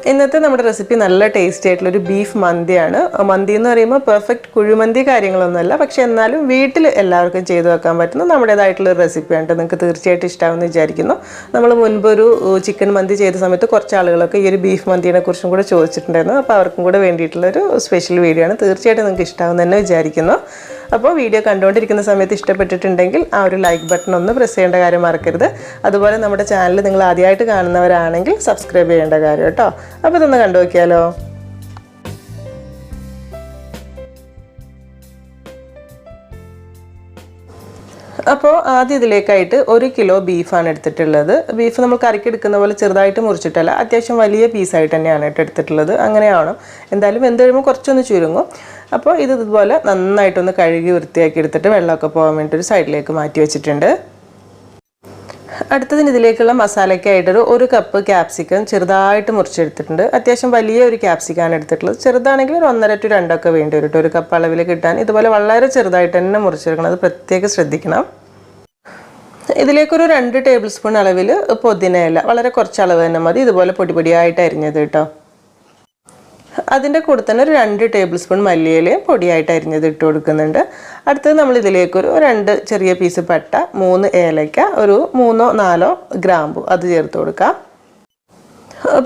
ഇന്നത്തെ നമ്മുടെ റെസിപ്പി നല്ല ടേസ്റ്റി ആയിട്ടുള്ള ഒരു ബീഫ് മന്തിയാണ്. മന്തി എന്ന് പറയുമ്പോൾ പെർഫെക്റ്റ് കുഴിമന്തി കാര്യങ്ങളൊന്നുമല്ല, പക്ഷേ എന്നാലും വീട്ടിൽ എല്ലാവർക്കും ചെയ്തു വെക്കാൻ പറ്റുന്ന നമ്മുടേതായിട്ടുള്ള ഒരു റെസിപ്പിയാണ്. നിങ്ങൾക്ക് തീർച്ചയായിട്ടും ഇഷ്ടമാകുമെന്ന് വിചാരിക്കുന്നു. നമ്മൾ മുൻപൊരു ചിക്കൻ മന്തി ചെയ്ത സമയത്ത് കുറച്ച് ആളുകളൊക്കെ ഈ ഒരു ബീഫ് മന്തിനെ കുറിച്ചും കൂടെ ചോദിച്ചിട്ടുണ്ടായിരുന്നു. അപ്പോൾ അവർക്കും കൂടെ വേണ്ടിയിട്ടുള്ളൊരു സ്പെഷ്യൽ വീഡിയോ ആണ്. തീർച്ചയായിട്ടും നിങ്ങൾക്ക് ഇഷ്ടമാകുമെന്ന് തന്നെ വിചാരിക്കുന്നു. അപ്പോൾ വീഡിയോ കണ്ടുകൊണ്ടിരിക്കുന്ന സമയത്ത് ഇഷ്ടപ്പെട്ടിട്ടുണ്ടെങ്കിൽ ആ ഒരു ലൈക്ക് ബട്ടൺ ഒന്ന് പ്രസ് ചെയ്യേണ്ട കാര്യം മറക്കരുത്. അതുപോലെ നമ്മുടെ ചാനൽ നിങ്ങൾ ആദ്യമായിട്ട് കാണുന്നവരാണെങ്കിൽ സബ്സ്ക്രൈബ് ചെയ്യേണ്ട കാര്യം കേട്ടോ. അപ്പോൾ ഇതൊന്ന് കണ്ടു നോക്കിയാലോ. അപ്പോൾ ആദ്യം ഇതിലേക്കായിട്ട് 1 കിലോ ബീഫാണ് എടുത്തിട്ടുള്ളത്. ബീഫ് നമ്മൾ കറിക്ക് എടുക്കുന്ന പോലെ ചെറുതായിട്ട് മുറിച്ചിട്ടല്ല, അത്യാവശ്യം വലിയ പീസായിട്ട് തന്നെയാണ് എടുത്തിട്ടുള്ളത്. അങ്ങനെയാവണം. എന്തായാലും വെന്ത് കഴിയുമ്പോൾ കുറച്ചൊന്ന് ചുരുങ്ങും. അപ്പോൾ ഇതുപോലെ നന്നായിട്ടൊന്ന് കഴുകി വൃത്തിയാക്കി എടുത്തിട്ട് വെള്ളമൊക്കെ പോകാൻ വേണ്ടിയിട്ട് ഒരു സൈഡിലേക്ക് മാറ്റി വെച്ചിട്ടുണ്ട്. അടുത്തതിന് ഇതിലേക്കുള്ള മസാലയ്ക്കായിട്ടൊരു 1 കപ്പ് ക്യാപ്സിക്കം ചെറുതായിട്ട് മുറിച്ചെടുത്തിട്ടുണ്ട്. അത്യാവശ്യം വലിയ ഒരു ക്യാപ്സിക്കാണ് എടുത്തിട്ടുള്ളത്. ചെറുതാണെങ്കിൽ ഒരു 1.5 to 2 ഒക്കെ വേണ്ടി വരും. 1 കപ്പ് അളവിൽ കിട്ടാൻ ഇതുപോലെ വളരെ ചെറുതായിട്ട് തന്നെ മുറിച്ചെടുക്കണം. അത് പ്രത്യേകം ശ്രദ്ധിക്കണം. ഇതിലേക്കൊരു 2 ടേബിൾ സ്പൂൺ അളവിൽ പുതിനയില, വളരെ കുറച്ച് അളവ് തന്നെ മതി, ഇതുപോലെ പൊടിയായിട്ട് അരിഞ്ഞത് കേട്ടോ. അതിൻ്റെ കൂടെ തന്നെ ഒരു 2 ടേബിൾ സ്പൂൺ മല്ലിയിലയും പൊടിയായിട്ട് അരിഞ്ഞത് ഇട്ട് കൊടുക്കുന്നുണ്ട്. അടുത്തത് നമ്മൾ ഇതിലേക്കൊരു 2 ചെറിയ പീസ് പട്ട, 3 ഏലയ്ക്ക, ഒരു 3-4 ഗ്രാമ്പു അത് ചേർത്ത് കൊടുക്കാം.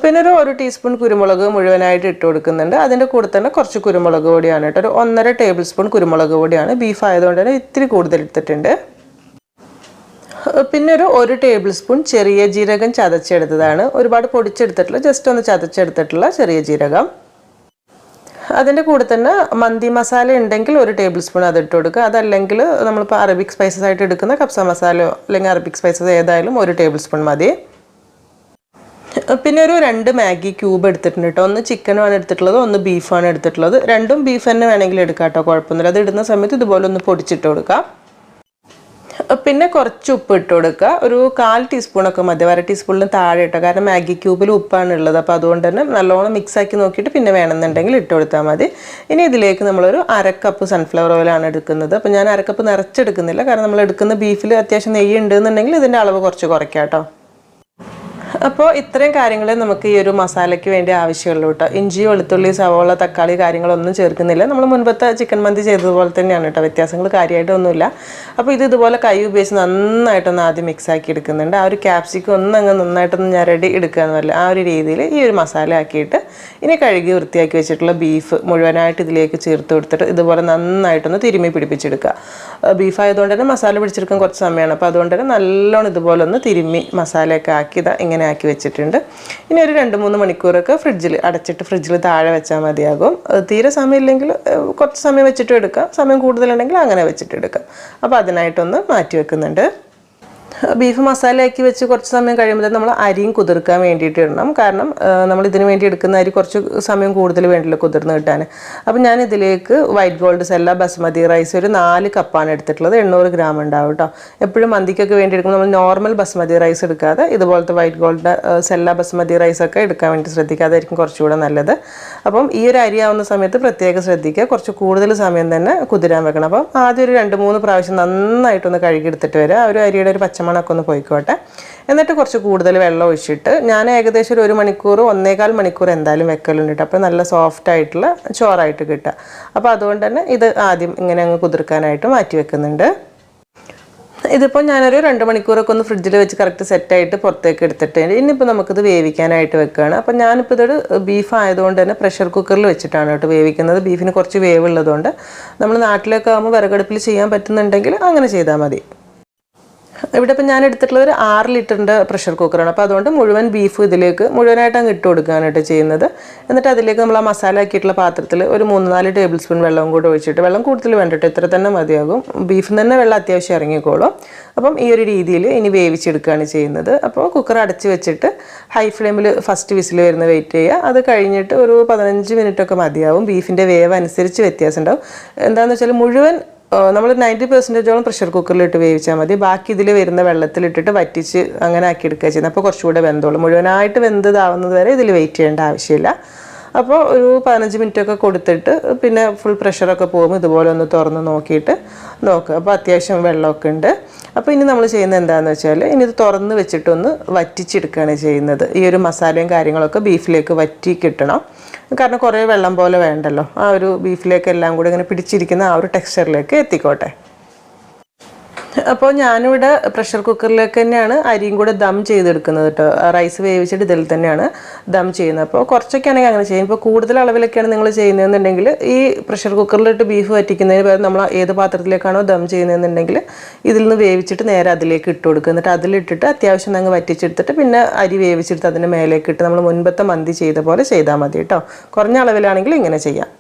പിന്നെ ഒരു 1 ടീസ്പൂൺ കുരുമുളക് മുഴുവനായിട്ട് ഇട്ട് കൊടുക്കുന്നുണ്ട്. അതിൻ്റെ കൂടെ തന്നെ കുറച്ച് കുരുമുളക് പൊടിയാണ് കേട്ടോ. ഒരു 1.5 ടേബിൾ സ്പൂൺ കുരുമുളക് പൊടിയാണ്. ബീഫ് ആയതുകൊണ്ട് തന്നെ ഇത്തിരി കൂടുതൽ എടുത്തിട്ടുണ്ട്. പിന്നെ ഒരു 1 ടേബിൾ സ്പൂൺ ചെറിയ ജീരകം ചതച്ചെടുത്തതാണ്. ഒരുപാട് പൊടിച്ചെടുത്തിട്ടുള്ള, ജസ്റ്റ് ഒന്ന് ചതച്ചെടുത്തിട്ടുള്ള ചെറിയ ജീരകം. അതിൻ്റെ കൂടെ തന്നെ മന്തി മസാല ഉണ്ടെങ്കിൽ 1 ടേബിൾ സ്പൂൺ അത് ഇട്ട് കൊടുക്കുക. അതല്ലെങ്കിൽ നമ്മളിപ്പോൾ അറബിക് സ്പൈസസ് ആയിട്ട് എടുക്കുന്ന കബ്സ മസാലയോ അല്ലെങ്കിൽ അറബിക് സ്പൈസസ് ഏതായാലും 1 ടേബിൾ സ്പൂൺ മതി. പിന്നെ ഒരു 2 മാഗി ക്യൂബ് എടുത്തിട്ടുണ്ട് കേട്ടോ. 1 ചിക്കനാണ് എടുത്തിട്ടുള്ളത്, 1 ബീഫാണ് എടുത്തിട്ടുള്ളത്. രണ്ടും ബീഫ് തന്നെ വേണമെങ്കിൽ എടുക്കാം കേട്ടോ, കുഴപ്പമൊന്നുമില്ല. അത് ഇടുന്ന സമയത്ത് ഇതുപോലെ ഒന്ന് പൊടിച്ചിട്ട് കൊടുക്കാം. പിന്നെ കുറച്ച് ഉപ്പ് ഇട്ട് കൊടുക്കുക. ഒരു 1/4 ടീസ്പൂണൊക്കെ മതി, 1/2 ടീസ്പൂണിന് താഴെ ഇട്ടോ. കാരണം മാഗി ക്യൂബിൽ ഉപ്പാണ് ഉള്ളത്. അപ്പോൾ അതുകൊണ്ട് തന്നെ നല്ലോണം മിക്സാക്കി നോക്കിയിട്ട് പിന്നെ വേണമെന്നുണ്ടെങ്കിൽ ഇട്ട് കൊടുത്താൽ മതി. ഇനി ഇതിലേക്ക് നമ്മളൊരു 1/2 കപ്പ് സൺഫ്ലവർ ഓയിലാണ് എടുക്കുന്നത്. അപ്പോൾ ഞാൻ 1/2 കപ്പ് നിറച്ചെടുക്കുന്നില്ല, കാരണം നമ്മൾ എടുക്കുന്ന ബീഫിൽ അത്യാവശ്യം നെയ്യ് ഉണ്ടെന്നുണ്ടെങ്കിൽ ഇതിൻ്റെ അളവ് കുറച്ച് കുറയ്ക്കാം കേട്ടോ. അപ്പോൾ ഇത്രയും കാര്യങ്ങളെ നമുക്ക് ഈ ഒരു മസാലയ്ക്ക് വേണ്ടി ആവശ്യമുള്ളൂ കേട്ടോ. ഇഞ്ചി, വെളുത്തുള്ളി, സവോള, തക്കാളി കാര്യങ്ങളൊന്നും ചേർക്കുന്നില്ല. നമ്മൾ മുൻപത്തെ ചിക്കൻ മന്തി ചെയ്തതുപോലെ തന്നെയാണ് കേട്ടോ, വ്യത്യാസങ്ങൾ കാര്യമായിട്ടൊന്നുമില്ല. അപ്പോൾ ഇതുപോലെ കൈ ഉപയോഗിച്ച് നന്നായിട്ടൊന്ന് ആദ്യം മിക്സാക്കി എടുക്കുന്നുണ്ട്. ആ ഒരു ക്യാപ്സിക്കം അങ്ങ് നന്നായിട്ടൊന്ന് ഞരടി എടുക്കുക എന്ന് പറയില്ല, ആ ഒരു രീതിയിൽ ഈ ഒരു മസാല ആക്കിയിട്ട് ഇനി കഴുകി വൃത്തിയാക്കി വെച്ചിട്ടുള്ള ബീഫ് മുഴുവനായിട്ട് ഇതിലേക്ക് ചേർത്ത് കൊടുത്തിട്ട് ഇതുപോലെ നന്നായിട്ടൊന്ന് തിരുമ്മി പിടിപ്പിച്ചെടുക്കുക. ബീഫ് ആയതുകൊണ്ട് തന്നെ മസാല പിടിച്ചെടുക്കാൻ കുറച്ച് സമയമാണ്. അപ്പോൾ അതുകൊണ്ട് തന്നെ നല്ലോണം ഇതുപോലെ ഒന്ന് തിരുമ്മി മസാലയൊക്കെ ആക്കിയതാ ഇങ്ങനെ ആക്കി വെച്ചിട്ടുണ്ട്. ഇനി ഒരു 2-3 മണിക്കൂറൊക്കെ അടച്ചിട്ട് ഫ്രിഡ്ജിൽ താഴെ വെച്ചാൽ മതിയാകും. തീരെ സമയമില്ലെങ്കിൽ കുറച്ച് സമയം വെച്ചിട്ട് എടുക്കാം, സമയം കൂടുതലുണ്ടെങ്കിൽ അങ്ങനെ വെച്ചിട്ട് എടുക്കാം. അപ്പോൾ അതിനായിട്ടൊന്ന് മാറ്റി വെക്കുന്നുണ്ട്. ബീഫ് മസാലയാക്കി വെച്ച് കുറച്ച് സമയം കഴിയുമ്പോൾ നമ്മൾ അരിയും കുതിർക്കാൻ വേണ്ടിയിട്ട് ഇടണം. കാരണം നമ്മൾ ഇതിന് വേണ്ടി എടുക്കുന്ന അരി കുറച്ച് സമയം കൂടുതൽ വേണ്ടില്ല കുതിർന്ന് കിട്ടാൻ. അപ്പം ഞാൻ ഇതിലേക്ക് white gold sella basmati rice ഒരു 4 കപ്പാണ് എടുത്തിട്ടുള്ളത്. 800 ഗ്രാം ഉണ്ടാവും കേട്ടോ. എപ്പോഴും മന്തിക്കൊക്കെ വേണ്ടി എടുക്കുമ്പോൾ നമ്മൾ നോർമൽ ബസ്മതി റൈസ് എടുക്കാതെ ഇതുപോലത്തെ വൈറ്റ് ഗോൾഡ് സെല്ല ബസ്മതി റൈസൊക്കെ എടുക്കാൻ വേണ്ടി ശ്രദ്ധിക്കുക, അതായിരിക്കും കുറച്ചുകൂടെ നല്ലത്. അപ്പം ഈ ഒരു അരി ആവുന്ന സമയത്ത് പ്രത്യേകം ശ്രദ്ധിക്കുക, കുറച്ച് കൂടുതൽ സമയം തന്നെ കുതിരാൻ വെക്കണം. അപ്പം ആദ്യം ഒരു 2-3 പ്രാവശ്യം നന്നായിട്ടൊന്ന് കഴുകിയെടുത്തിട്ട് വരിക. ഒരു അരിയുടെ ഒരു പച്ചമണമൊക്കെ ഒന്ന് പോയിക്കോട്ടെ. എന്നിട്ട് കുറച്ച് കൂടുതൽ വെള്ളം ഒഴിച്ചിട്ട് ഞാൻ ഏകദേശം ഒരു 1 മണിക്കൂർ 1.25 മണിക്കൂർ എന്തായാലും വെക്കലുണ്ട്. അപ്പോൾ നല്ല സോഫ്റ്റ് ആയിട്ടുള്ള ചോറായിട്ട് കിട്ടുക. അപ്പോൾ അതുകൊണ്ട് തന്നെ ഇത് ആദ്യം ഇങ്ങനെ അങ്ങ് കുതിർക്കാനായിട്ട് മാറ്റി വെക്കുന്നുണ്ട്. ഇതിപ്പോൾ ഞാനൊരു 2 മണിക്കൂറൊക്കെ ഒന്ന് ഫ്രിഡ്ജിൽ വെച്ച് കറക്റ്റ് സെറ്റായിട്ട് പുറത്തേക്ക് എടുത്തിട്ടുണ്ട്. ഇനിയിപ്പോൾ നമുക്കിത് വേവിക്കാനായിട്ട് വെക്കുകയാണ്. അപ്പോൾ ഞാനിപ്പോൾ ഇതൊരു ബീഫ് ആയതുകൊണ്ട് തന്നെ പ്രഷർ കുക്കറിൽ വെച്ചിട്ടാണ് കേട്ടോ വേവിക്കുന്നത്. ബീഫിന് കുറച്ച് വേവുള്ളതുകൊണ്ട് നമ്മൾ നാട്ടിലൊക്കെ ആകുമ്പോൾ വിറകടുപ്പിൽ ചെയ്യാൻ പറ്റുന്നുണ്ടെങ്കിൽ അങ്ങനെ ചെയ്താൽ മതി. ഇവിടെ ഇപ്പം ഞാൻ എടുത്തിട്ടുള്ളത് ഒരു 6 ലിറ്ററിൻ്റെ പ്രഷർ കുക്കറാണ്. അപ്പോൾ അതുകൊണ്ട് മുഴുവൻ ബീഫ് ഇതിലേക്ക് മുഴുവനായിട്ട് അങ്ങ് ഇട്ട് കൊടുക്കുകയാണ് ചെയ്യുന്നത്. എന്നിട്ട് അതിലേക്ക് നമ്മൾ ആ മസാല ആക്കിയിട്ടുള്ള പാത്രത്തിൽ ഒരു 3-4 ടേബിൾ സ്പൂൺ വെള്ളവും കൂടെ ഒഴിച്ചിട്ട്, വെള്ളം കൂടുതൽ വേണ്ടിയിട്ട് ഇത്ര തന്നെ മതിയാകും, ബീഫിൽ തന്നെ വെള്ളം അത്യാവശ്യം ഇറങ്ങിക്കോളും. അപ്പം ഈ ഒരു രീതിയിൽ ഇനി വേവിച്ചെടുക്കുകയാണ് ചെയ്യുന്നത്. അപ്പോൾ കുക്കർ അടച്ച് വെച്ചിട്ട് ഹൈ ഫ്ലെയിമിൽ ഫസ്റ്റ് വിസിൽ വരുന്ന വെയിറ്റ് ചെയ്യുക. അത് കഴിഞ്ഞിട്ട് ഒരു 15 മിനിറ്റൊക്കെ മതിയാവും. ബീഫിൻ്റെ വേവ് അനുസരിച്ച് വ്യത്യാസം ഉണ്ടാവും. എന്താണെന്ന് വെച്ചാൽ മുഴുവൻ നമ്മൾ 90% പ്രഷർ കുക്കറിലിട്ട് വേവിച്ചാൽ മതി. ബാക്കി ഇതിൽ വരുന്ന വെള്ളത്തിലിട്ടിട്ട് വറ്റിച്ച് അങ്ങനെ ആക്കിയെടുക്കുക ചെയ്യുന്നത്. അപ്പോൾ കുറച്ചുകൂടെ വെന്തോളും. മുഴുവനായിട്ട് വെന്തതാവുന്നത് വരെ ഇതിൽ വെയിറ്റ് ചെയ്യേണ്ട ആവശ്യമില്ല. അപ്പോൾ ഒരു 15 മിനിറ്റൊക്കെ കൊടുത്തിട്ട് പിന്നെ ഫുൾ പ്രഷറൊക്കെ പോകുമ്പോൾ ഇതുപോലെ ഒന്ന് തുറന്ന് നോക്കിയിട്ട് നോക്കുക. അപ്പോൾ അത്യാവശ്യം വെള്ളമൊക്കെ ഉണ്ട്. അപ്പോൾ ഇനി നമ്മൾ ചെയ്യുന്നത് എന്താണെന്ന് വെച്ചാൽ ഇനി ഇത് തുറന്ന് വെച്ചിട്ടൊന്ന് വറ്റിച്ചെടുക്കുകയാണ് ചെയ്യുന്നത്. ഈ ഒരു മസാലയും കാര്യങ്ങളൊക്കെ ബീഫിലേക്ക് വറ്റി കിട്ടണം. കാരണം കുറേ വെള്ളം പോലെ വേണ്ടല്ലോ, ആ ഒരു ബീഫിലേക്ക് എല്ലാം കൂടി ഇങ്ങനെ പിടിച്ചിരിക്കുന്ന ആ ഒരു ടെക്സ്ചറിലേക്ക് എത്തിക്കോട്ടെ. അപ്പോൾ ഞാനിവിടെ പ്രഷർ കുക്കറിലേക്ക് തന്നെയാണ് അരിയും കൂടെ ദം ചെയ്തെടുക്കുന്നത് കേട്ടോ. റൈസ് വേവിച്ചിട്ട് ഇതിൽ തന്നെയാണ് ദം ചെയ്യുന്നത്. അപ്പോൾ കുറച്ചൊക്കെ ആണെങ്കിൽ അങ്ങനെ ചെയ്യും. ഇപ്പോൾ കൂടുതൽ അളവിലൊക്കെയാണ് നിങ്ങൾ ചെയ്യുന്നതെന്നുണ്ടെങ്കിൽ ഈ പ്രഷർ കുക്കറിലിട്ട് ബീഫ് വറ്റിക്കുന്നതിന് പകരം നമ്മൾ ഏത് പാത്രത്തിലേക്കാണോ ദം ചെയ്യുന്നതെന്നുണ്ടെങ്കിൽ ഇതിൽ നിന്ന് വേവിച്ചിട്ട് നേരെ അതിലേക്ക് ഇട്ട് കൊടുക്കുക. എന്നിട്ട് അതിലിട്ടിട്ട് അത്യാവശ്യം അങ്ങ് വറ്റിച്ചെടുത്തിട്ട് പിന്നെ അരി വേവിച്ചെടുത്ത് അതിൻ്റെ മേലേക്ക് ഇട്ട് നമ്മൾ മുൻപത്തെ മന്തി ചെയ്ത പോലെ ചെയ്താൽ മതി കേട്ടോ. കുറഞ്ഞ അളവിലാണെങ്കിൽ ഇങ്ങനെ ചെയ്യാം.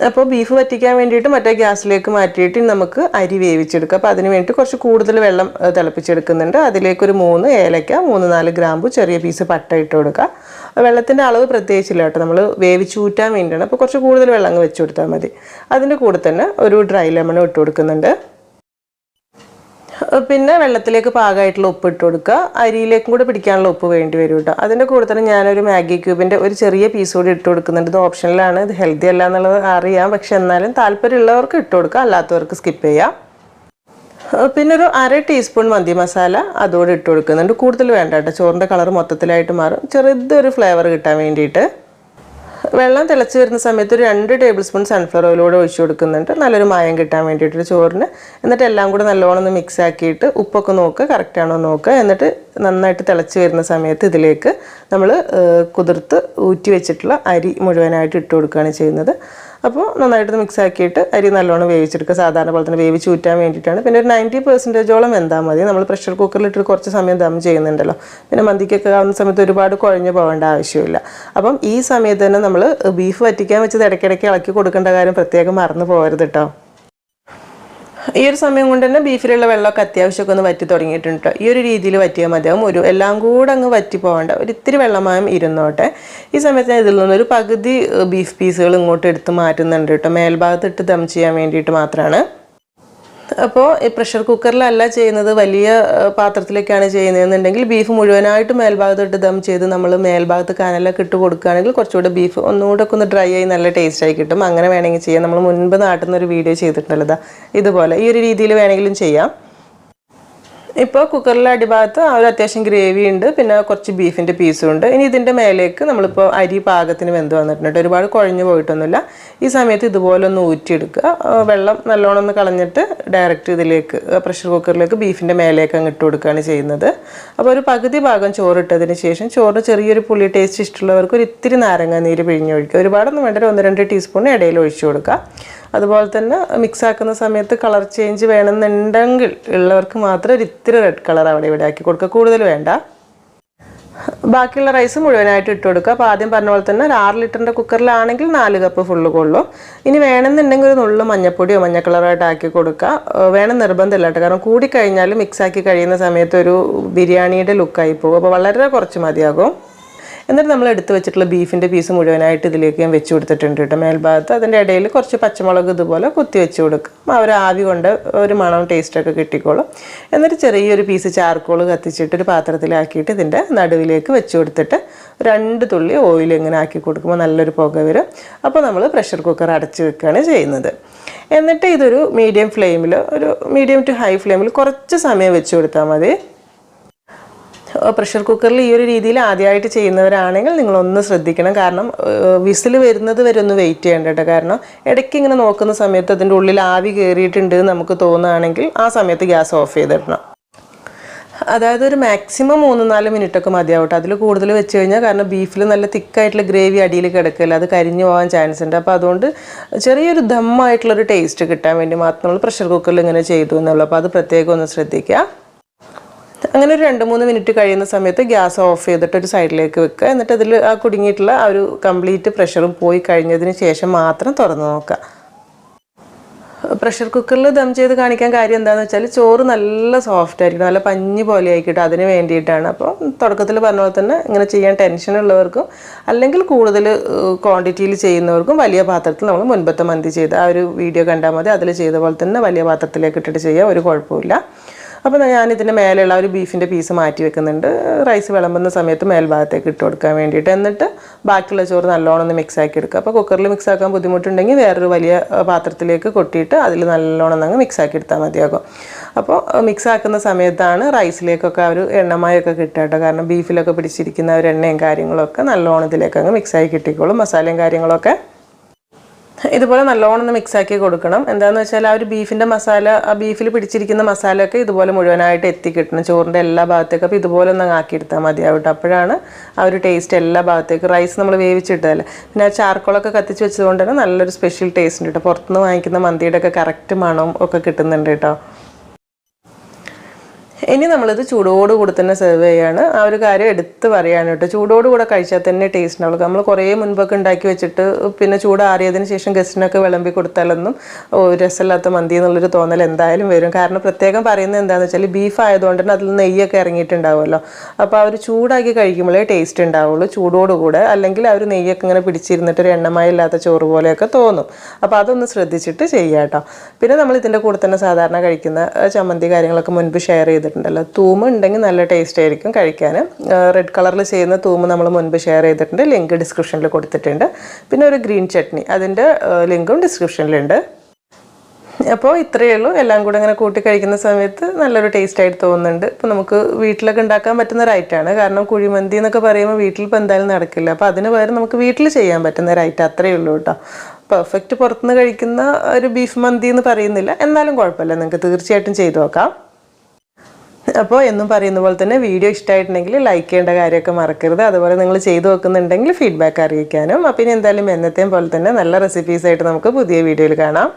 അപ്പോൾ ബീഫ് വറ്റിക്കാൻ വേണ്ടിയിട്ട് മറ്റേ ഗ്യാസിലേക്ക് മാറ്റിയിട്ട് നമുക്ക് അരി വേവിച്ചെടുക്കുക. അപ്പോൾ അതിന് വേണ്ടിയിട്ട് കുറച്ച് കൂടുതൽ വെള്ളം തിളപ്പിച്ചെടുക്കുന്നുണ്ട്. അതിലേക്കൊരു 3 ഏലക്ക, 3-4 ഗ്രാമ്പു, ചെറിയ പീസ് പട്ട ഇട്ട് കൊടുക്കുക. വെള്ളത്തിൻ്റെ അളവ് പ്രത്യേകിച്ചില്ല കേട്ടോ, നമ്മൾ വേവിച്ചൂറ്റാൻ വേണ്ടിയാണ്. അപ്പോൾ കുറച്ച് കൂടുതൽ വെള്ളം അങ്ങ് വെച്ച് കൊടുത്താൽ മതി. അതിൻ്റെ കൂടെ തന്നെ ഒരു ഡ്രൈ ലെമൺ ഇട്ട് കൊടുക്കുന്നുണ്ട്. പിന്നെ വെള്ളത്തിലേക്ക് പാകമായിട്ടുള്ള ഉപ്പ് ഇട്ട് കൊടുക്കുക. അരിയിലേക്കും കൂടെ പിടിക്കാനുള്ള ഉപ്പ് വേണ്ടി വരും കേട്ടോ. അതിൻ്റെ കൂടെ തന്നെ ഞാനൊരു മാഗി ക്യൂബിൻ്റെ ഒരു ചെറിയ പീസ് കൂടി ഇട്ട് കൊടുക്കുന്നുണ്ട്. ഇത് ഓപ്ഷനിലാണ്, ഇത് ഹെൽത്തി അല്ല എന്നുള്ളത് അറിയാം, പക്ഷെ എന്നാലും താല്പര്യമുള്ളവർക്ക് ഇട്ട് കൊടുക്കുക, അല്ലാത്തവർക്ക് സ്കിപ്പ് ചെയ്യാം. പിന്നെ ഒരു 1/2 ടീസ്പൂൺ മന്തി മസാല അതോടെ ഇട്ട് കൊടുക്കുന്നുണ്ട്. കൂടുതൽ വേണ്ട കേട്ടോ, ചോറിൻ്റെ കളർ മൊത്തത്തിലായിട്ട് മാറും. ചെറുതൊരു ഫ്ലേവർ കിട്ടാൻ വേണ്ടിയിട്ട്. വെള്ളം തിളച്ച് വരുന്ന സമയത്ത് ഒരു 2 ടേബിൾ സ്പൂൺ സൺഫ്ലവർ ഓയിലൂടെ ഒഴിച്ചു കൊടുക്കുന്നുണ്ട്, നല്ലൊരു മായം കിട്ടാൻ വേണ്ടിയിട്ട് ചോറിന്. എന്നിട്ട് എല്ലാം കൂടെ നല്ലോണം ഒന്ന് മിക്സ് ആക്കിയിട്ട് ഉപ്പൊക്കെ നോക്കുക, കറക്റ്റാണോ നോക്കുക. എന്നിട്ട് നന്നായിട്ട് തിളച്ച് വരുന്ന സമയത്ത് ഇതിലേക്ക് നമ്മൾ കുതിർത്ത് ഊറ്റി വെച്ചിട്ടുള്ള അരി മുഴുവനായിട്ട് ഇട്ട് കൊടുക്കുകയാണ് ചെയ്യുന്നത്. അപ്പോൾ നന്നായിട്ട് മിക്സ് ആക്കിയിട്ട് അരി നല്ലോണം വേവിച്ചെടുക്കുക. സാധാരണ പോലെ തന്നെ വേവിച്ച് ഊറ്റാൻ വേണ്ടിയിട്ടാണ്. പിന്നെ ഒരു 90% വെന്താൽ മതി. നമ്മൾ പ്രഷർ കുക്കറിലിട്ട് കുറച്ച് സമയം ദം ചെയ്യുന്നുണ്ടല്ലോ. പിന്നെ മന്തിക്കൊക്കെ ആവുന്ന സമയത്ത് ഒരുപാട് കുഴഞ്ഞു പോകേണ്ട ആവശ്യമില്ല. അപ്പം ഈ സമയത്ത് തന്നെ നമ്മൾ ബീഫ് വറ്റിക്കാൻ വെച്ചത് ഇടയ്ക്കിടയ്ക്ക് ഇളക്കി കൊടുക്കേണ്ട കാര്യം പ്രത്യേകം മറന്നു പോകരുത് കേട്ടോ. ഈ ഒരു സമയം കൊണ്ട് തന്നെ ബീഫിലുള്ള വെള്ളമൊക്കെ അത്യാവശ്യമൊക്കെ ഒന്ന് വറ്റി തുടങ്ങിയിട്ടുണ്ട് കേട്ടോ. ഈ ഒരു രീതിയിൽ വറ്റിയാൽ മതിയാവും. എല്ലാം കൂടെ അങ്ങ് വറ്റി പോകേണ്ട, ഒരിത്തിരി വെള്ളമായും ഇരുന്നോട്ടെ. ഈ സമയത്ത് ഞാൻ ഇതിൽ നിന്നൊരു പകുതി ബീഫ് പീസുകൾ ഇങ്ങോട്ട് എടുത്ത് മാറ്റുന്നുണ്ട് കേട്ടോ, മേൽഭാഗത്ത് ഇട്ട് ദം ചെയ്യാൻ വേണ്ടിയിട്ട് മാത്രമാണ്. അപ്പോൾ ഈ പ്രഷർ കുക്കറിലല്ല ചെയ്യുന്നത്, വലിയ പാത്രത്തിലേക്കാണ് ചെയ്യുന്നതെന്നുണ്ടെങ്കിൽ ബീഫ് മുഴുവനായിട്ട് മേൽഭാഗത്തിട്ട് ദം ചെയ്ത് നമ്മൾ മേൽഭാഗത്ത് കനലൊക്കെ ഇട്ട് കൊടുക്കുകയാണെങ്കിൽ കുറച്ചുകൂടെ ബീഫ് ഒന്നുകൂടെ ഒക്കെ ഒന്ന് ഡ്രൈ ആയി നല്ല ടേസ്റ്റായി കിട്ടും. അങ്ങനെ വേണമെങ്കിൽ ചെയ്യാം. നമ്മൾ മുൻപ് നാട്ടിൽ നിന്നൊരു വീഡിയോ ചെയ്തിട്ടുണ്ടല്ലോ, ഇതുപോലെ ഈ ഒരു രീതിയിൽ വേണമെങ്കിലും ചെയ്യാം. ഇപ്പോൾ കുക്കറിലെ അടിഭാഗത്ത് ആ ഒരു അത്യാവശ്യം ഗ്രേവി ഉണ്ട്, പിന്നെ കുറച്ച് ബീഫിൻ്റെ പീസും ഉണ്ട്. ഇനി ഇതിൻ്റെ മേലേക്ക് നമ്മളിപ്പോൾ അരി പാകത്തിന് വെന്ത് വന്നിട്ടുണ്ട്, ഒരുപാട് കുഴഞ്ഞു പോയിട്ടൊന്നുമില്ല. ഈ സമയത്ത് ഇതുപോലെ ഒന്ന് ഊറ്റിയെടുക്കുക. വെള്ളം നല്ലോണം ഒന്ന് കളഞ്ഞിട്ട് ഡയറക്റ്റ് ഇതിലേക്ക് പ്രഷർ കുക്കറിലേക്ക് ബീഫിൻ്റെ മേലേക്ക് അങ്ങ് ഇട്ട് കൊടുക്കുകയാണ് ചെയ്യുന്നത്. അപ്പോൾ ഒരു പകുതി ഭാഗം ചോറിട്ടതിന് ശേഷം ചോറ് ചെറിയൊരു പുളി ടേസ്റ്റ് ഇഷ്ടമുള്ളവർക്ക് ഒരു ഇത്തിരി നാരങ്ങ നീര് പിഴിഞ്ഞൊഴിക്കുക. ഒരുപാടൊന്നും വേണ്ട, 1-2 ടീസ്പൂൺ ഇടയിൽ ഒഴിച്ചു കൊടുക്കുക. അതുപോലെ തന്നെ മിക്സ് ആക്കുന്ന സമയത്ത് കളർ ചേഞ്ച് വേണമെന്നുണ്ടെങ്കിൽ ഉള്ളവർക്ക് മാത്രം ഒരു ഇത്തിരി റെഡ് കളർ അവിടെ ഇവിടെ ആക്കി കൊടുക്കുക, കൂടുതൽ വേണ്ട. ബാക്കിയുള്ള റൈസ് മുഴുവനായിട്ട് ഇട്ട് കൊടുക്കുക. അപ്പോൾ ആദ്യം പറഞ്ഞ പോലെ തന്നെ ഒരു 6 ലിറ്ററിൻ്റെ കുക്കറിലാണെങ്കിൽ 4 കപ്പ് ഫുള്ള് കൊള്ളും. ഇനി വേണമെന്നുണ്ടെങ്കിൽ ഒരു നുള്ളു മഞ്ഞപ്പൊടിയോ മഞ്ഞ കളറായിട്ട് ആക്കി കൊടുക്കുക. വേണം നിർബന്ധമില്ല കേട്ടോ, കാരണം കൂടിക്കഴിഞ്ഞാൽ മിക്സാക്കി കഴിയുന്ന സമയത്ത് ഒരു ബിരിയാണിയുടെ ലുക്കായി പോകും. അപ്പോൾ വളരെ കുറച്ച് മതിയാകും. എന്നിട്ട് നമ്മൾ എടുത്ത് വെച്ചിട്ടുള്ള ബീഫിൻ്റെ പീസ് മുഴുവനായിട്ട് ഇതിലേക്ക് ഞാൻ വെച്ച് കൊടുത്തിട്ടുണ്ട് കേട്ടോ മേൽഭാഗത്ത്. അതിൻ്റെ ഇടയിൽ കുറച്ച് പച്ചമുളക് ഇതുപോലെ കുത്തി വെച്ച് കൊടുക്കും. അവർ ആവി കൊണ്ട് ഒരു മണം ടേസ്റ്റൊക്കെ കിട്ടിക്കോളും. എന്നിട്ട് ചെറിയൊരു പീസ് ചാർക്കോൾ കത്തിച്ചിട്ട് ഒരു പാത്രത്തിലാക്കിയിട്ട് ഇതിൻ്റെ നടുവിലേക്ക് വെച്ച് കൊടുത്തിട്ട് 2 തുള്ളി ഓയിൽ ഇങ്ങനെ ആക്കി കൊടുക്കുമ്പോൾ നല്ലൊരു പുക വരും. അപ്പോൾ നമ്മൾ പ്രഷർ കുക്കർ അടച്ച് വെക്കുകയാണ് ചെയ്യുന്നത്. എന്നിട്ട് ഇതൊരു മീഡിയം ഫ്ലെയിമിൽ, ഒരു മീഡിയം ടു ഹൈ ഫ്ലെയിമിൽ കുറച്ച് സമയം വെച്ച് കൊടുത്താൽ മതി. പ്രഷർ കുക്കറിൽ ഈ ഒരു രീതിയിൽ ആദ്യമായിട്ട് ചെയ്യുന്നവരാണെങ്കിൽ നിങ്ങളൊന്ന് ശ്രദ്ധിക്കണം. കാരണം വിസിൽ വരുന്നത് വരെ ഒന്ന് വെയിറ്റ് ചെയ്യേണ്ട കേട്ടോ. കാരണം ഇടയ്ക്ക് ഇങ്ങനെ നോക്കുന്ന സമയത്ത് അതിൻ്റെ ഉള്ളിൽ ആവി കയറിയിട്ടുണ്ട് നമുക്ക് തോന്നുകയാണെങ്കിൽ ആ സമയത്ത് ഗ്യാസ് ഓഫ് ചെയ്തിടണം. അതായത് ഒരു മാക്സിമം 3-4 മിനിറ്റൊക്കെ മതിയാവട്ടെ. അതിൽ കൂടുതൽ വെച്ച് കഴിഞ്ഞാൽ കാരണം ബീഫിൽ നല്ല തിക്കായിട്ടുള്ള ഗ്രേവി അടിയിൽ കിടക്കില്ല, അത് കരിഞ്ഞു പോകാൻ ചാൻസ് ഉണ്ട്. അപ്പോൾ അതുകൊണ്ട് ചെറിയൊരു ദമ്മായിട്ടുള്ളൊരു ടേസ്റ്റ് കിട്ടാൻ വേണ്ടി മാത്രം നമ്മൾ പ്രഷർ കുക്കറിൽ ഇങ്ങനെ ചെയ്തു എന്നുള്ളൂ. അപ്പോൾ അത് പ്രത്യേകം ഒന്ന് ശ്രദ്ധിക്കുക. അങ്ങനെ ഒരു 2-3 മിനിറ്റ് കഴിയുന്ന സമയത്ത് ഗ്യാസ് ഓഫ് ചെയ്തിട്ട് ഒരു സൈഡിലേക്ക് വെക്കുക. എന്നിട്ട് അതിൽ ആ കുടുങ്ങിയിട്ടുള്ള ആ ഒരു കംപ്ലീറ്റ് പ്രഷറും പോയി കഴിഞ്ഞതിന് ശേഷം മാത്രം തുറന്ന് നോക്കുക. പ്രഷർ കുക്കറിൽ ദം ചെയ്ത് കാണിക്കാൻ കാര്യം എന്താണെന്ന് വെച്ചാൽ ചോറ് നല്ല സോഫ്റ്റ് ആയിരിക്കും, നല്ല പഞ്ഞി പോലെ ആയിക്കിട്ടും, അതിന് വേണ്ടിയിട്ടാണ്. അപ്പോൾ തുടക്കത്തിൽ പറഞ്ഞ പോലെ തന്നെ ഇങ്ങനെ ചെയ്യാൻ ടെൻഷൻ ഉള്ളവർക്കും അല്ലെങ്കിൽ കൂടുതൽ ക്വാണ്ടിറ്റിയിൽ ചെയ്യുന്നവർക്കും വലിയ പാത്രത്തിൽ നമ്മൾ മുൻപത്തെ മന്തി ചെയ്ത് ആ ഒരു വീഡിയോ കണ്ടാൽ മതി, അതിൽ ചെയ്ത പോലെ തന്നെ വലിയ പാത്രത്തിലേക്ക് ഇട്ടിട്ട് ചെയ്യാം, ഒരു കുഴപ്പമില്ല. അപ്പോൾ ഞാനിതിൻ്റെ മേലെയുള്ള ഒരു ബീഫിൻ്റെ പീസ് മാറ്റി വെക്കുന്നുണ്ട് റൈസ് വിളമ്പുന്ന സമയത്ത് മേൽഭാഗത്തേക്ക് ഇട്ട് കൊടുക്കാൻ വേണ്ടിയിട്ട്. എന്നിട്ട് ബാക്കിയുള്ള ചോറ് നല്ലോണം ഒന്ന് മിക്സ് ആക്കി എടുക്കുക. അപ്പോൾ കുക്കറിൽ മിക്സ് ആക്കാൻ ബുദ്ധിമുട്ടുണ്ടെങ്കിൽ വേറൊരു വലിയ പാത്രത്തിലേക്ക് കൊട്ടിയിട്ട് അതിൽ നല്ലോണം അങ്ങ് മിക്സ് ആക്കി എടുത്താൽ മതിയാകും. അപ്പോൾ മിക്സ് ആക്കുന്ന സമയത്താണ് റൈസിലേക്കൊക്കെ ആ ഒരു എണ്ണമയൊക്കെ കിട്ടുക കേട്ടോ. കാരണം ബീഫിലൊക്കെ പിടിച്ചിരിക്കുന്ന ഒരു എണ്ണയും കാര്യങ്ങളൊക്കെ നല്ലോണം ഇതിലേക്ക് അങ്ങ് മിക്സ് ആക്കി കിട്ടിക്കോളും. മസാലയും കാര്യങ്ങളൊക്കെ ഇതുപോലെ നല്ലോണം ഒന്ന് മിക്സ് ആക്കി കൊടുക്കണം. എന്താണെന്ന് വെച്ചാൽ ആ ഒരു ബീഫിൻ്റെ മസാല, ആ ബീഫിൽ പിടിച്ചിരിക്കുന്ന മസാലയൊക്കെ ഇതുപോലെ മുഴുവനായിട്ട് എത്തിക്കിട്ടണം ചോറിൻ്റെ എല്ലാ ഭാഗത്തേക്കും. അപ്പോൾ ഇതുപോലെ ഒന്ന് ആക്കിയെടുത്താൽ മതിയാവും. അപ്പോഴാണ് ആ ഒരു ടേസ്റ്റ് എല്ലാ ഭാഗത്തേക്കും. റൈസ് നമ്മൾ വേവിച്ചിട്ടതല്ലേ, പിന്നെ ആ ചാർക്കോളൊക്കെ കത്തിച്ച് വെച്ചതുകൊണ്ട് തന്നെ നല്ലൊരു സ്പെഷ്യൽ ടേസ്റ്റ് ഉണ്ട് കേട്ടോ. പുറത്തുനിന്ന് വാങ്ങിക്കുന്ന മന്തിയുടെ ഒക്കെ കറക്റ്റ് മണവും ഒക്കെ കിട്ടുന്നുണ്ട് കേട്ടോ. ഇനി നമ്മളിത് ചൂടോടുകൂടി തന്നെ സെർവ് ചെയ്യാണ്. ആ ഒരു കാര്യം എടുത്ത് പറയാണ് കേട്ടോ. ചൂടോടുകൂടെ കഴിച്ചാൽ തന്നെ ടേസ്റ്റ് ഉണ്ടാവുള്ളൂ. നമ്മൾ കുറേ മുൻപൊക്കെ ഉണ്ടാക്കി വെച്ചിട്ട് പിന്നെ ചൂടാറിയതിന് ശേഷം ഗസ്റ്റിനൊക്കെ വിളമ്പി കൊടുത്താലൊന്നും രസമില്ലാത്ത മന്തി എന്നുള്ളൊരു തോന്നൽ എന്തായാലും വരും. കാരണം പ്രത്യേകം പറയുന്നത് എന്താണെന്ന് വെച്ചാൽ ബീഫ് ആയതുകൊണ്ട് തന്നെ അതിൽ നെയ്യൊക്കെ ഇറങ്ങിയിട്ടുണ്ടാവുമല്ലോ. അപ്പോൾ ആ ഒരു ചൂടാക്കി കഴിക്കുമ്പോഴേ ടേസ്റ്റ് ഉണ്ടാവുള്ളൂ ചൂടോടുകൂടെ. അല്ലെങ്കിൽ ആ ഒരു നെയ്യൊക്കെ ഇങ്ങനെ പിടിച്ചിരുന്നിട്ട് ഒരു എണ്ണമയില്ലാത്ത ചോറ് പോലെയൊക്കെ തോന്നും. അപ്പോൾ അതൊന്ന് ശ്രദ്ധിച്ചിട്ട് ചെയ്യാം കേട്ടോ. പിന്നെ നമ്മൾ ഇതിൻ്റെ കൂടെ തന്നെ സാധാരണ കഴിക്കുന്ന ചമ്മന്തി കാര്യങ്ങളൊക്കെ മുൻപ് ഷെയർ ചെയ്തിട്ടുണ്ടല്ലോ. തൂമ് ഉണ്ടെങ്കിൽ നല്ല ടേസ്റ്റ് ആയിരിക്കും കഴിക്കാൻ. റെഡ് കളറിൽ ചെയ്യുന്ന തൂമ് നമ്മൾ മുൻപ് ഷെയർ ചെയ്തിട്ടുണ്ട്, ലിങ്ക് ഡിസ്ക്രിപ്ഷനിൽ കൊടുത്തിട്ടുണ്ട്. പിന്നെ ഒരു ഗ്രീൻ ചട്നി, അതിൻ്റെ ലിങ്കും ഡിസ്ക്രിപ്ഷനിലുണ്ട്. അപ്പോൾ ഇത്രയേ ഉള്ളൂ. എല്ലാം കൂടെ ഇങ്ങനെ കൂട്ടി കഴിക്കുന്ന സമയത്ത് നല്ലൊരു ടേസ്റ്റ് ആയിട്ട് തോന്നുന്നുണ്ട്. ഇപ്പോൾ നമുക്ക് വീട്ടിലൊക്കെ ഉണ്ടാക്കാൻ പറ്റുന്ന ഒരു ഐറ്റമാണ്. കാരണം കുഴിമന്തി എന്നൊക്കെ പറയുമ്പോൾ വീട്ടിൽ ഇപ്പോൾ എന്തായാലും നടക്കില്ല. അപ്പോൾ അതിന് പകരം നമുക്ക് വീട്ടിൽ ചെയ്യാൻ പറ്റുന്ന ഒരു ഐറ്റം അത്രയേ ഉള്ളൂ കേട്ടോ. പെർഫെക്റ്റ് പുറത്തുനിന്ന് കഴിക്കുന്ന ഒരു ബീഫ് മന്തി എന്ന് പറയുന്നില്ല, എന്നാലും കുഴപ്പമില്ല, നിങ്ങൾക്ക് തീർച്ചയായിട്ടും ചെയ്തു നോക്കാം. അപ്പോൾ എന്നും പറയുന്ന പോലെ തന്നെ വീഡിയോ ഇഷ്ടമായിട്ടുണ്ടെങ്കിൽ ലൈക്ക് ചെയ്യേണ്ട കാര്യമൊക്കെ മറക്കരുത്. അതുപോലെ നിങ്ങൾ ചെയ്തു വെക്കുന്നുണ്ടെങ്കിൽ ഫീഡ്ബാക്ക് അറിയിക്കാനും. അപ്പോൾ ഇനി എന്തായാലും എന്നത്തെയും പോലെ തന്നെ നല്ല റെസിപ്പീസായിട്ട് നമുക്ക് പുതിയ വീഡിയോയിൽ കാണാം.